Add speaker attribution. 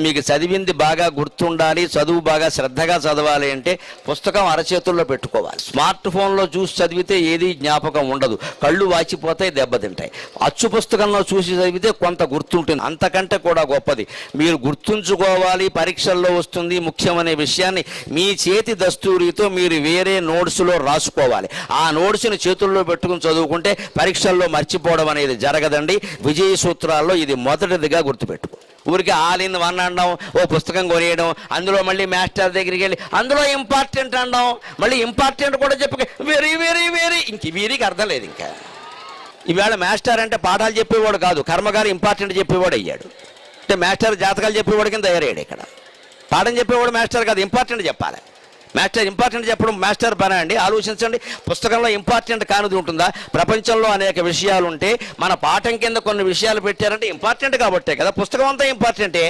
Speaker 1: మీకు చదివింది బాగా గుర్తుండాలి, చదువు బాగా శ్రద్ధగా చదవాలి అంటే పుస్తకం అరచేతుల్లో పెట్టుకోవాలి. స్మార్ట్ ఫోన్లో చూసి చదివితే ఏది జ్ఞాపకం ఉండదు, కళ్ళు వాచిపోతాయి, దెబ్బతింటాయి. అచ్చు పుస్తకంలో చూసి చదివితే కొంత గుర్తుంటుంది. అంతకంటే కూడా గొప్పది మీరు గుర్తుంచుకోవాలి, పరీక్షల్లో వస్తుంది ముఖ్యమనే విషయాన్ని మీ చేతి దస్తూరితో మీరు వేరే నోట్స్లో రాసుకోవాలి. ఆ నోట్స్ని చేతుల్లో పెట్టుకుని చదువుకుంటే పరీక్షల్లో మర్చిపోవడం అనేది జరగదండి. విజయ సూత్రాల్లో ఇది మొదటిదిగా గుర్తుపెట్టుకో. ఊరికి ఆల్ ఇన్ వన్ అనడం, ఓ పుస్తకం కొనేయడం, అందులో మళ్ళీ మాస్టర్ దగ్గరికి వెళ్ళి అందులో ఇంపార్టెంట్ అనడం, మళ్ళీ ఇంపార్టెంట్ కూడా చెప్పి వెరీ వెరీ వెరీ ఇంక వీరికి అర్థం లేదు. ఇంకా ఈవేళ మాస్టర్ అంటే పాఠాలు చెప్పేవాడు కాదు, కర్మగారు ఇంపార్టెంట్ చెప్పేవాడు అయ్యాడు. అంటే మాస్టర్ జాతకాలు చెప్పేవాడు కింద తయారయ్యాడు. ఇక్కడ పాఠం చెప్పేవాడు మాస్టర్ కాదు, ఇంపార్టెంట్ చెప్పాలి. మాస్టర్ ఇంపార్టెంట్ చెప్పడం మాస్టర్ పని అండి. ఆలోచించండి, పుస్తకంలో ఇంపార్టెంట్ కానిది ఉంటుందా? ప్రపంచంలో అనేక విషయాలు ఉంటే మన పాఠం కింద కొన్ని విషయాలు పెట్టారంటే ఇంపార్టెంట్ కాబట్టే కదా. పుస్తకం అంతా ఇంపార్టెంటే.